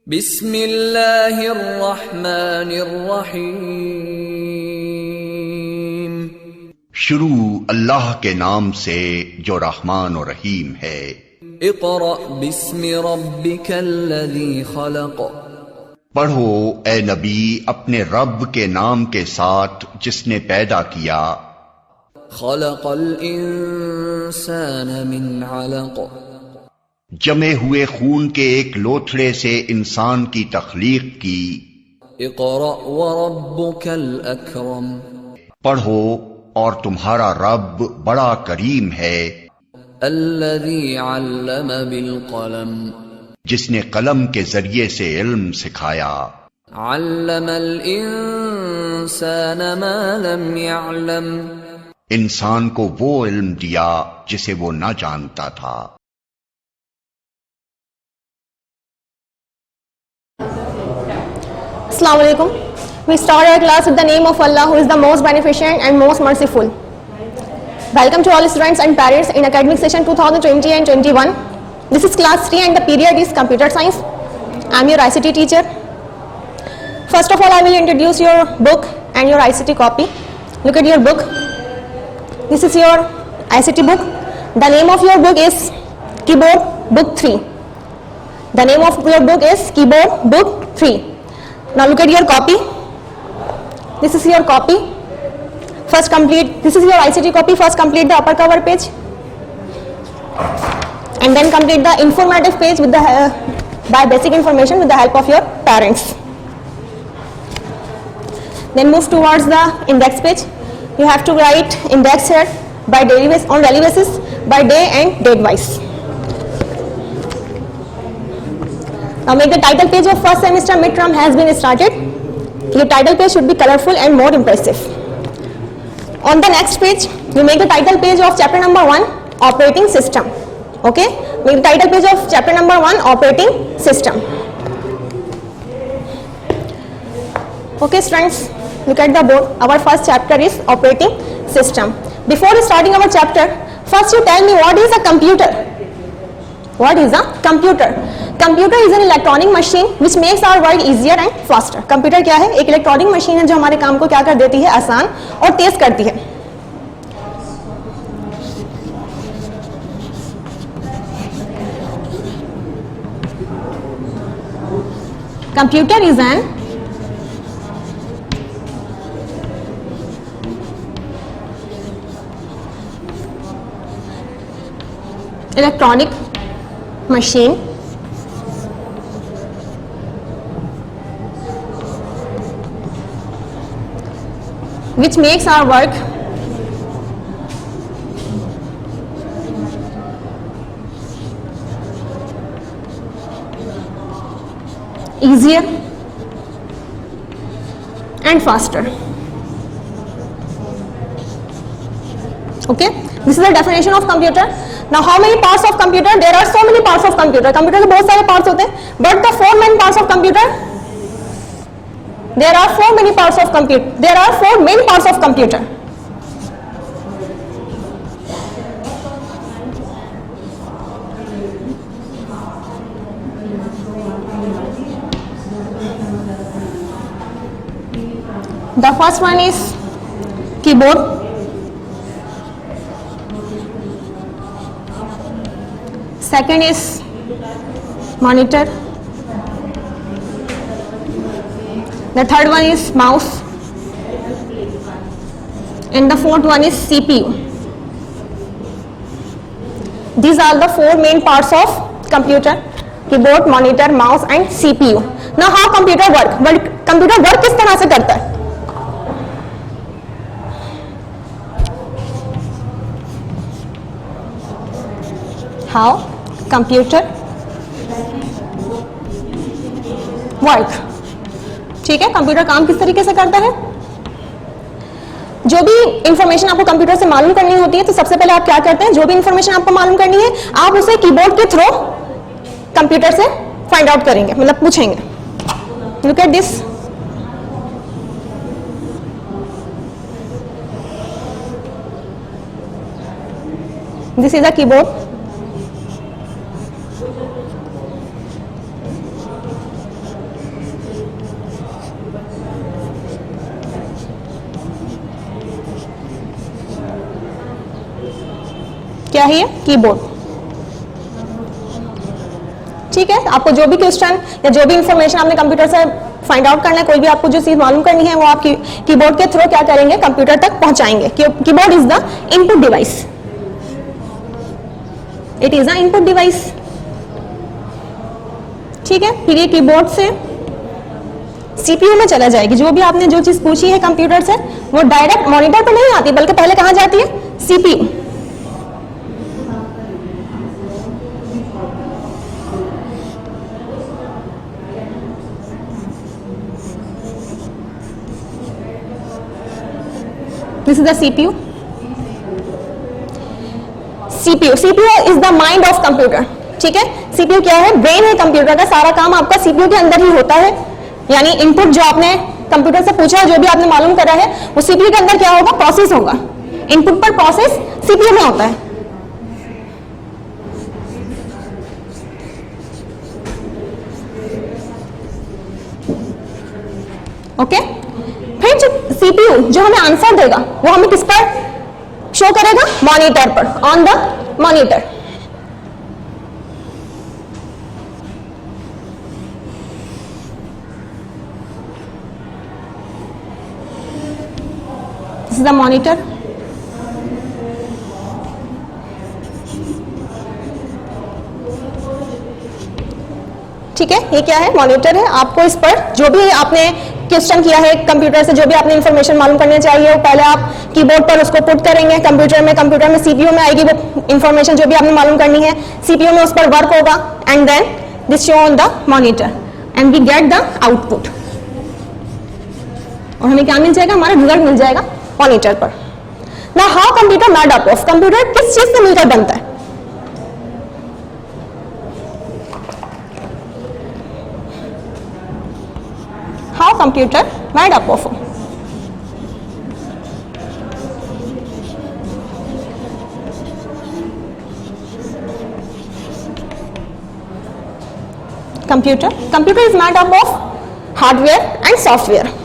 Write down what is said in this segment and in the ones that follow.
बिस्मिल्लाहिर्रहमानिर्रहीम। शुरू अल्लाह के नाम से जो रहमान और रहीम है। इक़रा बिस्मि रब्बिकल्लज़ी खलक़। पढ़ो ए नबी अपने रब के नाम के साथ जिसने पैदा किया। खलक़ल इंसान मिन अलक़। जमे हुए खून के एक लोथड़े से इंसान की तख्लीक की। इक़रा व रब्बुकल अकरम। पढ़ो और तुम्हारा रब बड़ा करीम है। अल्लज़ी अल्लम बिल क़लम। जिसने कलम के जरिए से इल्म सिखाया। अल्लमल इंसान मा लम यअलम। इंसान को वो इल्म दिया जिसे वो न जानता था। Assalamu alaikum. We start our class with the name of Allah, who is the most beneficent and most merciful. Welcome to all students and parents in academic session 2020 and 21. This is class 3 and the period is computer science. I am your ICT teacher. First of all, I will introduce your book and your ICT copy. Look at your book. This is your ICT book. The name of your book is Keyboard Book 3. The name of your book is Keyboard Book 3. Now look at your copy. This is your copy. First complete, this is your ICT copy. First complete the upper cover page and then complete the informative page with the by basic information with the help of your parents. Then move towards the index page. You have to write index here by daily basis, on daily basis, by day and date wise. Now make the title page of first semester midterm has been started. Your title page should be colorful and more impressive. On the next page, you make the title page of chapter number 1, operating system. Okay, make the title page of chapter number 1, operating system. Okay students, look at the board. Our first chapter is operating system. Before starting our chapter, first you tell me what is a computer. What is a computer? Computer is an electronic machine which makes our work easier and faster. Computer क्या है? एक electronic machine है जो हमारे काम को क्या कर देती है? आसान और तेज करती है. Computer is an electronic machine which makes our work easier and faster. Okay, this is the definition of computer. Now how many parts of computer? There are so many parts of computer. Computer के बहुत सारे parts होते हैं, but the four main parts of computer. There are four many parts of computer. There are four main parts of computer. The first one is keyboard. Second is monitor. The third one is mouse, and the fourth one is CPU. These are the four main parts of computer: keyboard, monitor, mouse and CPU. Now how computer work? Computer work किस तरह से करता है? How computer work? ठीक है, computer काम किस तरीके से करता है? जो भी इंफॉर्मेशन आपको कंप्यूटर से मालूम करनी होती है तो सबसे पहले आप क्या करते हैं? जो भी इंफॉर्मेशन आपको मालूम करनी है आप उसे कीबोर्ड के थ्रू कंप्यूटर से फाइंड आउट करेंगे, मतलब पूछेंगे. Look at this. This is a keyboard. क्या है ये? कीबोर्ड। ठीक है, आपको जो भी क्वेश्चन या जो भी इंफॉर्मेशन आपने कंप्यूटर से फाइंड आउट करना है, कोई भी आपको जो चीज मालूम करनी है, वो आप कीबोर्ड के थ्रू क्या करेंगे? कंप्यूटर तक पहुंचाएंगे। Keyboard is the input device, it is the input device. ठीक है, फिर ये कीबोर्ड से सीपीयू में चला जाएगी। जो भी आपने जो चीज पूछी है कंप्यूटर से, वो डायरेक्ट मॉनिटर पर नहीं आती, बल्कि पहले कहां जाती है? CPU. This is the CPU. CPU is the mind of computer. ठीक है, सीपीयू क्या है? ब्रेन है कंप्यूटर का। सारा काम आपका सीपीयू के अंदर ही होता है। यानी इनपुट जो आपने कंप्यूटर से पूछा है, जो भी आपने मालूम करा है, वो सीपीयू के अंदर क्या होगा? प्रोसेस होगा। इनपुट पर प्रोसेस सीपीयू में होता है। ओके, फिर जो सीपीयू जो हमें आंसर देगा, वो हमें किस पर शो करेगा? मॉनिटर पर, on the monitor. This is the monitor. ठीक है, ये क्या है? मॉनिटर है। आपको इस पर जो भी आपने क्वेश्चन किया है कंप्यूटर से, जो भी आपने इंफॉर्मेशन मालूम करनी चाहिए, वो पहले आप कीबोर्ड पर उसको पुट करेंगे कंप्यूटर में सीपीयू में आएगी वो इंफॉर्मेशन जो भी आपने मालूम करनी है, सीपीयू में उस पर वर्क होगा, and then this show on the monitor and we get the output. और हमें क्या मिल जाएगा? हमारा रिजल्ट मिल जाएगा मॉनिटर पर। ना how computer made up of, computer किस चीज से मिलकर बनता है? How computer made up of. Computer is made up of hardware and software.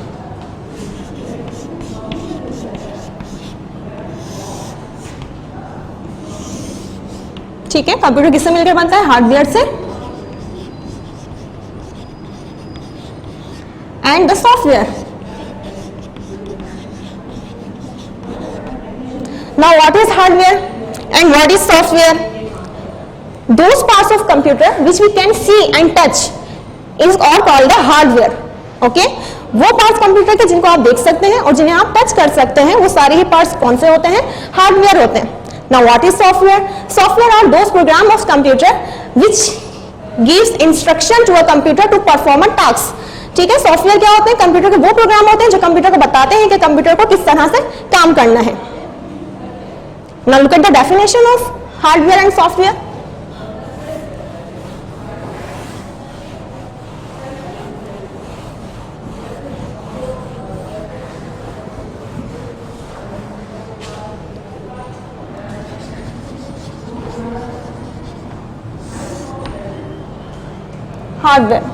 ठीक है, कंप्यूटर किससे मिलकर बनता है? हार्डवेयर से and the software. Now what is hardware and what is software? Those parts of computer which we can see and touch is are called the hardware. Okay, वो parts computer के जिनको आप देख सकते हैं और जिन्हें आप टच कर सकते हैं, वो सारे ही पार्ट्स कौन से होते हैं? हार्डवेयर होते हैं। Now what is software? Software are those program of computer which gives instruction to a computer to perform a task. ठीक है, सॉफ्टवेयर क्या होते हैं? कंप्यूटर के वो प्रोग्राम होते हैं जो कंप्यूटर को बताते हैं कि कंप्यूटर को किस तरह से काम करना है। Now look at the definition of hardware and software. Hardware.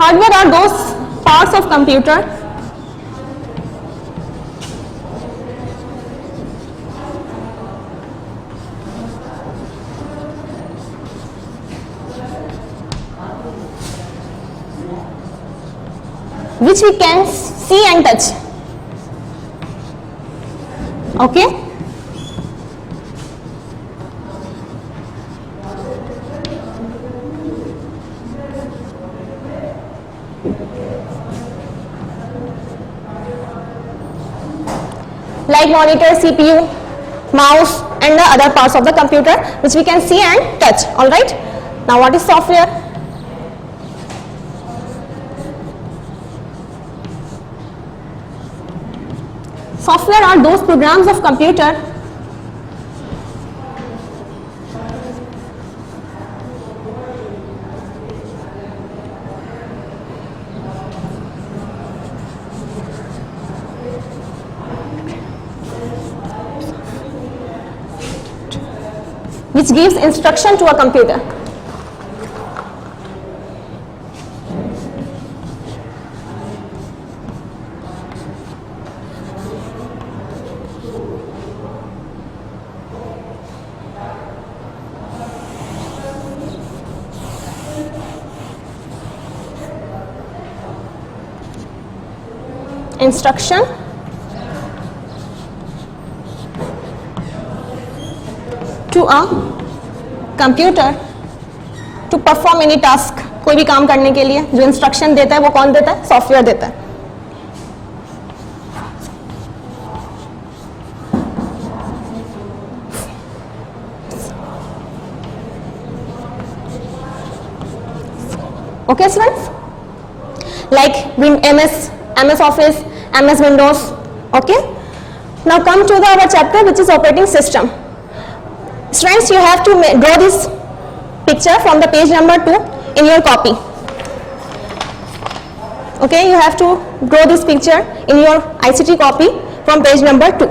Hardware are those parts of computer which we can see and touch. Okay. Like monitor, CPU, mouse and the other parts of the computer which we can see and touch. All right. Now what is software? Software are those programs of computer which gives instruction to a computer. instruction to a computer to perform any task. कोई भी काम करने के लिए जो instruction देता है वो कौन देता है? सॉफ्टवेयर देता है. Okay students, like MS Office, MS Windows. Okay, now come to our chapter which is operating system. Students, you have to draw this picture from the page number 2 in your copy. Okay, you have to draw this picture in your ICT copy from page number 2.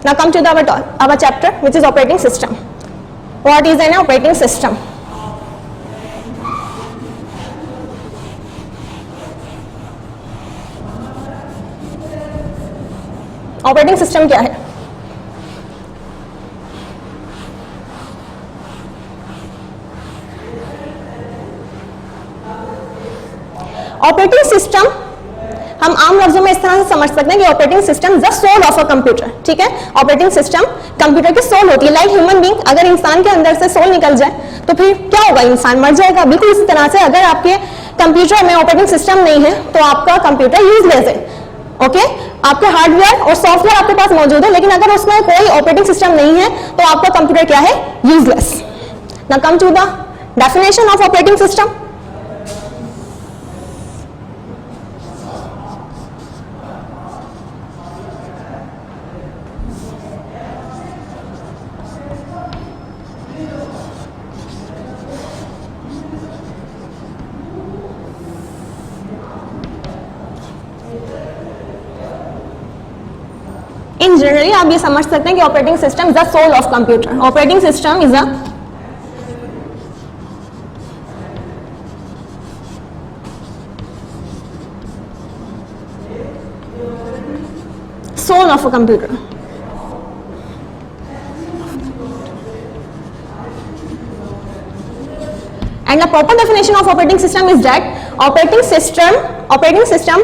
Now come to our chapter which is operating system. What is an operating system? Operating system क्या है? Operating system हम आम लफ्जों में इस तरह से समझ सकते हैं कि operating system the soul of a computer. ठीक है, ऑपरेटिंग सिस्टम कंप्यूटर की सोल होती है. लाइक ह्यूमन बीइंग, अगर इंसान के अंदर से सोल निकल जाए तो फिर क्या होगा? इंसान मर जाएगा. बिल्कुल इसी तरह से अगर आपके कंप्यूटर में ऑपरेटिंग सिस्टम नहीं है तो आपका कंप्यूटर यूजलेस है. ओके, आपके हार्डवेयर और सॉफ्टवेयर आपके पास मौजूद है, लेकिन अगर उसमें कोई ऑपरेटिंग सिस्टम नहीं है तो आपका कंप्यूटर क्या है? Useless. Now come to the definition of operating system. In generally आप ये समझ सकते हैं कि operating system is the soul of computer. Operating system is a soul of a computer. And the proper definition of operating system is that operating system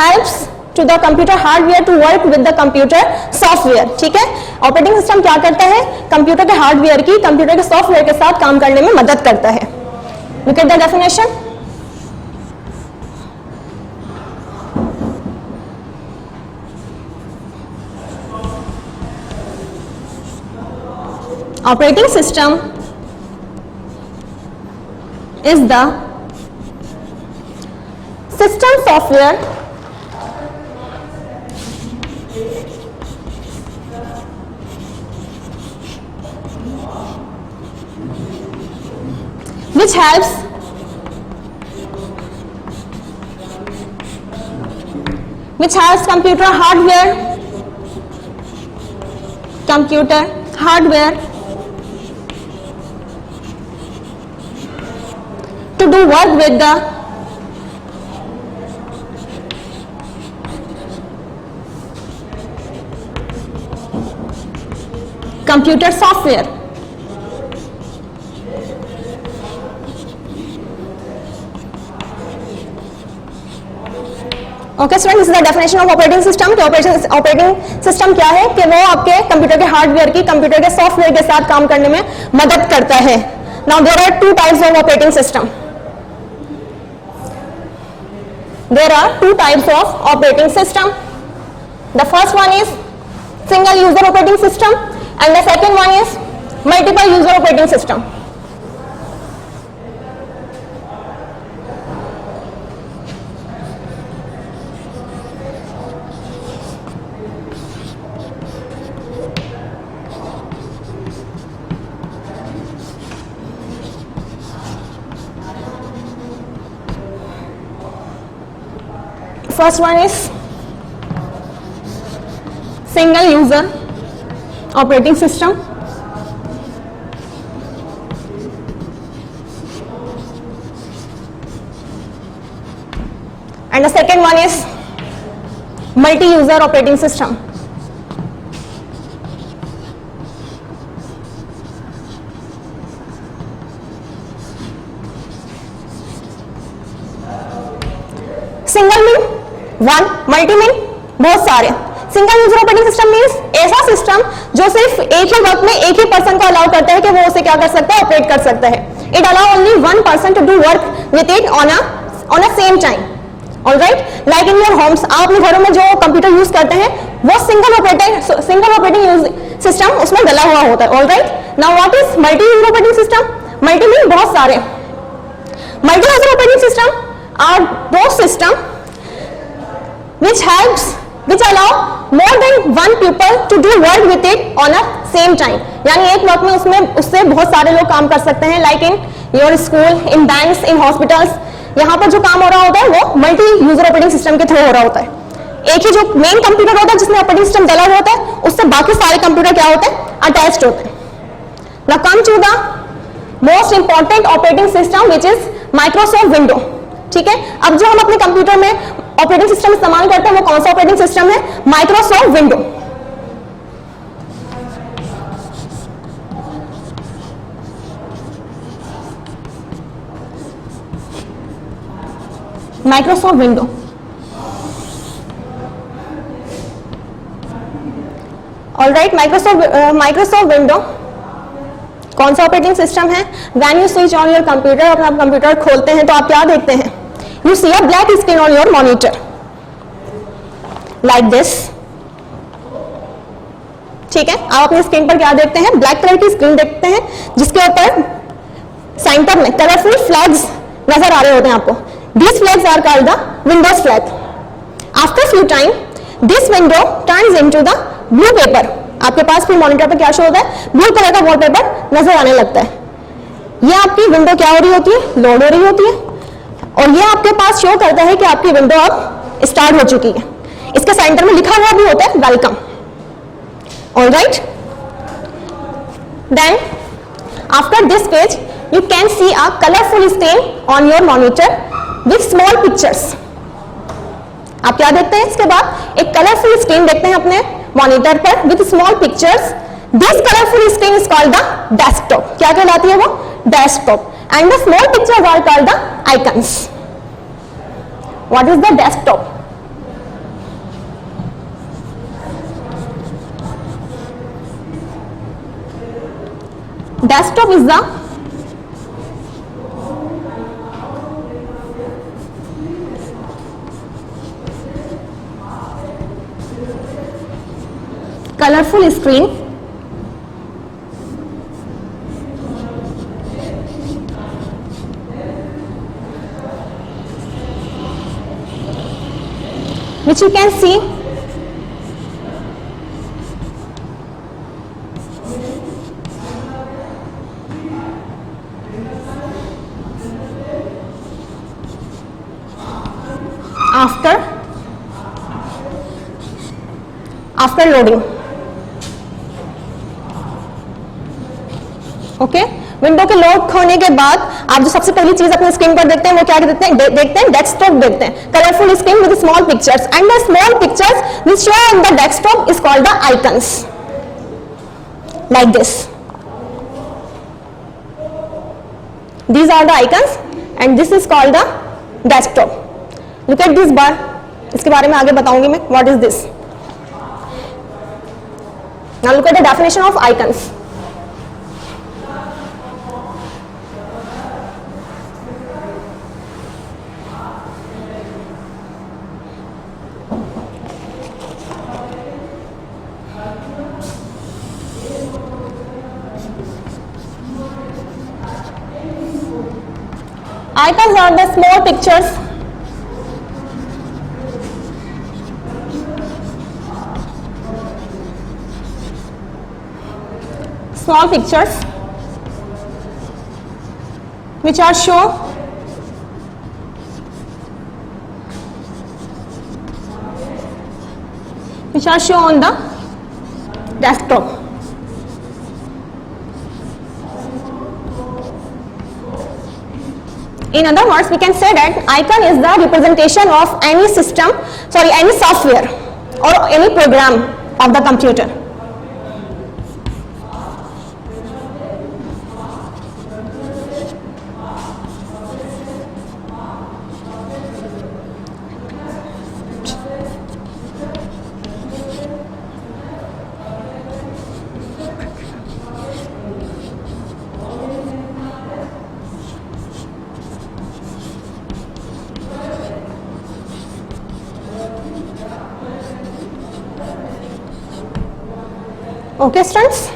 helps to the computer hardware to work with the computer software. ठीक है, operating system क्या करता है? Computer के hardware की computer के software के साथ काम करने में मदद करता है. Look at the definition. Operating system is the system software which helps computer hardware to do work with the computer software. Okay student, this is the definition of operating system. Operating system क्या है? कि वो आपके computer के hardware की computer के software के साथ काम करने में मदद करता है. Now there are two types of operating system. There are two types of operating system. The first one is single user operating system and the second one is multiple user operating system. First one is single user operating system. And the second one is multi-user operating system. Single mean one, multi mean बहुत सारे। Single user operating system means ऐसा system जो सिर्फ एक ही वक्त में एक ही person को अलाउ करता है कि वो उसे क्या कर सकता है, ऑपरेट कर सकता है। It allow only one person to do work with it on a same time. Alright, like in your homes, आप अपने घरों में जो कंप्यूटर यूज करते हैं वो सिंगल ऑपरेटिंग सिस्टम उसमें डला हुआ होता है। Alright, now what is multi user operating system? Multi mean बहुत सारे। Multi user operating system are those system which allow more than one people to do work with it on a same time। यानी एक वक्त में उससे बहुत सारे लोग काम कर सकते हैं। Like in your school, in banks, in hospitals, यहाँ पर जो काम हो रहा होता है वो मल्टी यूजर ऑपरेटिंग सिस्टम के थ्रू हो रहा होता है। एक ही जो मेन कंप्यूटर होता है जिसमें ऑपरेटिंग सिस्टम डला हुआ होता है, उससे बाकी सारे कंप्यूटर क्या होते हैं, अटैच्ड होते हैं। Now come to the most important operating system which is Microsoft window. ठीक है, अब जो हम अपने कंप्यूटर में ऑपरेटिंग सिस्टम इस्तेमाल करते हैं वो कौन सा ऑपरेटिंग सिस्टम है? Microsoft window. Microsoft window alright, Microsoft window कौन सा ऑपरेटिंग सिस्टम है? When you switch on your computer, अपना कंप्यूटर खोलते हैं तो आप क्या देखते हैं? You see a black screen on your monitor like this। ठीक है, आप अपनी स्क्रीन पर क्या देखते हैं? ब्लैक कलर की स्क्रीन देखते हैं जिसके ऊपर सेंटर में कलरफुल फ्लैग्स नजर आ रहे होते हैं आपको। These flags are called the Windows flag। After few time, this window turns into the blue paper। आपके पास फिर मॉनिटर पर क्या शो होता है? ब्लू कलर का वॉलपेपर नजर आने लगता है। ये आपकी विंडो क्या हो रही होती है? लोड हो रही होती है, और ये आपके पास शो करता है कि आपकी विंडो अब स्टार्ट हो चुकी है। इसके सेंटर में लिखा हुआ भी होता है welcome. Alright, then after this page you can see a colourful screen on your monitor with small pictures. आप क्या देखते हैं? इसके बाद एक कलरफुल स्क्रीन देखते हैं अपने मॉनिटर पर with small pictures. This colourful screen is called the desktop. क्या कहलाती है वो? Desktop. And the small pictures are called the icons। What is the desktop? Desktop is the colorful screen which you can see after loading। Okay, window के load होने के बाद आप जो सबसे पहली चीज अपने स्क्रीन पर देखते हैं वो क्या देखते हैं? डेस्कटॉप देखते हैं। Colourful screen with small pictures and the small pictures which show on the desktop is called the icons like this. These are the icons and this is called the desktop। Look at this bar, इसके बारे में आगे बताऊंगी मैं। What is this? Now look at the definition of icons। Icons are the small pictures which are shown on the desktop। In other words, we can say that icon is the representation of any software or any program of the computer। Okay, students.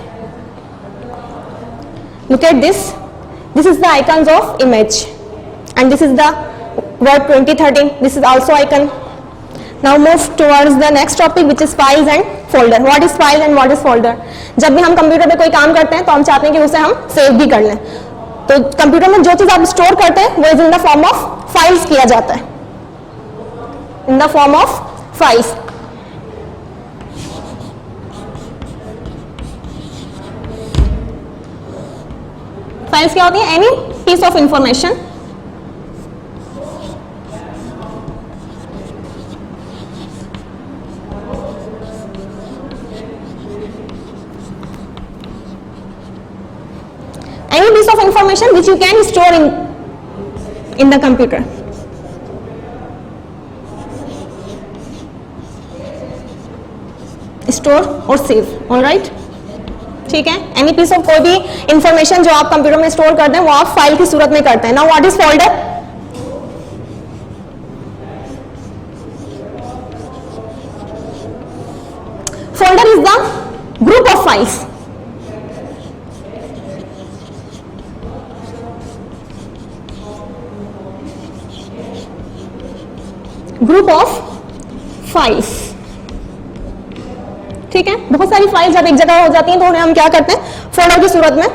Look at this. This is the icons of image, and this is the word 2013. This is also icon. Now move towards the next topic, which is files and folder. What is file and what is folder? जब भी हम computer पे कोई काम करते हैं तो हम चाहते हैं कि उसे हम सेव भी कर लें. तो कंप्यूटर में जो चीज आप स्टोर करते हैं वो is in the form of files किया जाता है. In the form of files. Files क्या होती है? Any piece of information which you can store in the computer. Store or save. All right. ठीक है. Any piece of कोई भी इंफॉर्मेशन जो आप कंप्यूटर में स्टोर करते हैं वो आप फाइल की सूरत में करते हैं. Now what is folder? Folder is the group of files. Group of files. ठीक है. बहुत सारी फाइल्स जब एक जगह हो जाती हैं तो उन्हें हम क्या करते हैं? फोल्डर की सूरत में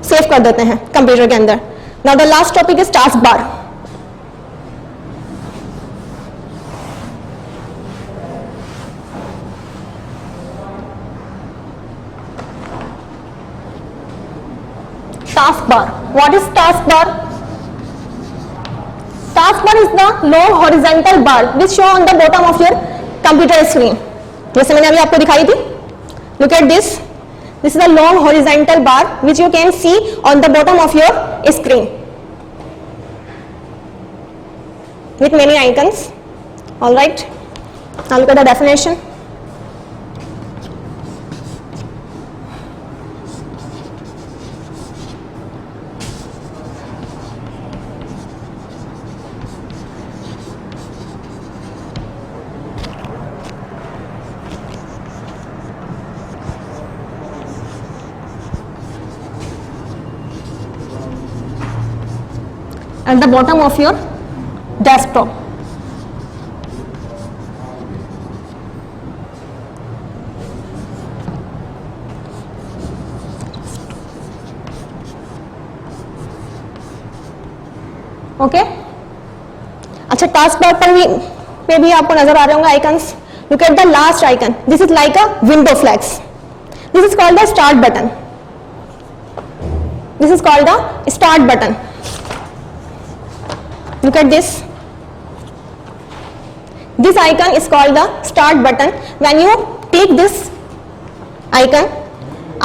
सेव कर देते हैं कंप्यूटर के अंदर. Now the last topic is task bar. Task bar. What is task bar? Taskbar is the long horizontal bar which show on the bottom of your computer screen. जैसे मैंने अभी आपको दिखाई थी. Look at this. This is a long horizontal bar which you can see on the bottom of your screen with many icons. All right. Now look at the definition. At the bottom of your desktop. Okay. अच्छा, task bar पे भी आपको नजर आ रहे होंगे icons. Look at the last icon. This is like a window flags. This is called the start button. This is called the start button. Look at this. This icon is called the start button. When you click this icon,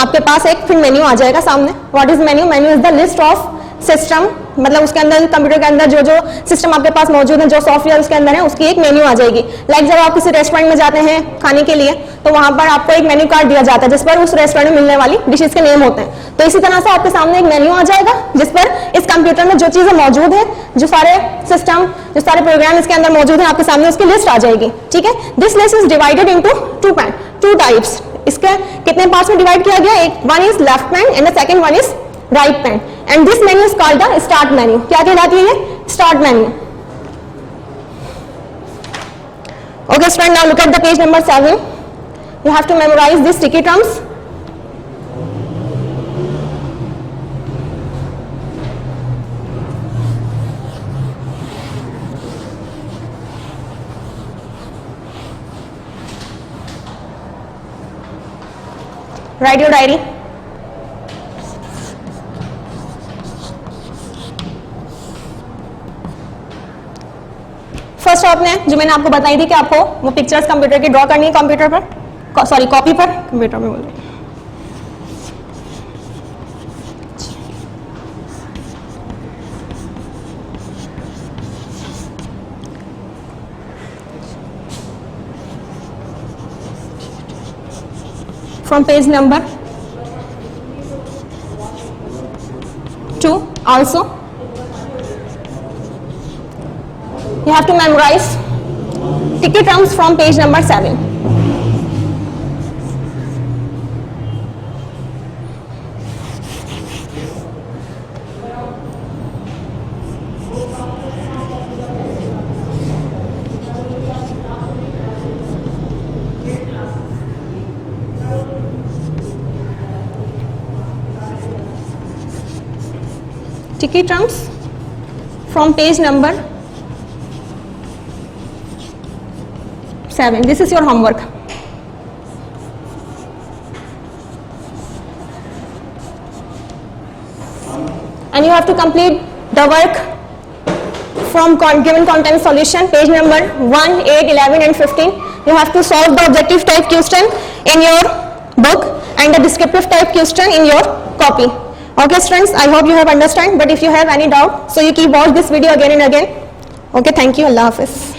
आपके पास एक फिर menu आ जाएगा सामने. What is menu? Menu is the list of system. मतलब उसके अंदर computer के अंदर जो जो सिस्टम आपके पास मौजूद है, जो सॉफ्टवेयर उसके अंदर है, उसकी एक मेन्यू आ जाएगी. लाइक जब आप किसी रेस्टोरेंट में जाते हैं खाने के लिए तो वहां पर आपको एक मेन्यू कार्ड दिया जाता है जिस पर उस रेस्टोरेंट में मिलने वाली डिशेस के नेम होते हैं. तो इसी तरह से आपके सामने एक मेन्यू आ जाएगा जिस पर इस कंप्यूटर में जो चीजें मौजूद है, जो सारे सिस्टम, जो सारे प्रोग्राम इसके अंदर मौजूद है, आपके सामने उसकी लिस्ट आ जाएगी. ठीक है. This list is divided into two types. इसके कितने पार्ट्स में डिवाइड किया गया? एक one is left pan and the second one is right pan. And this menu is called the start menu. क्या कहलाती है ये? Start menu. Okay, student, now look at the page number 7. You have to memorize these sticky terms. Write your diary. First आपने जो मैंने आपको बताई थी कि आपको वो पिक्चर्स कंप्यूटर की ड्रॉ करनी है कंप्यूटर पर, सॉरी कॉपी पर, कंप्यूटर में बोल रही हूं. From page number 2 also you have to memorize sticky terms from page number 7. sticky terms from page number 7. This is your homework. And you have to complete the work from given content solution, page number 1, 8, 11 and 15. You have to solve the objective type question in your book and the descriptive type question in your copy. Okay students, I hope you have understand, but if you have any doubt, so you keep watch this video again and again. Okay, thank you. Allah Hafiz.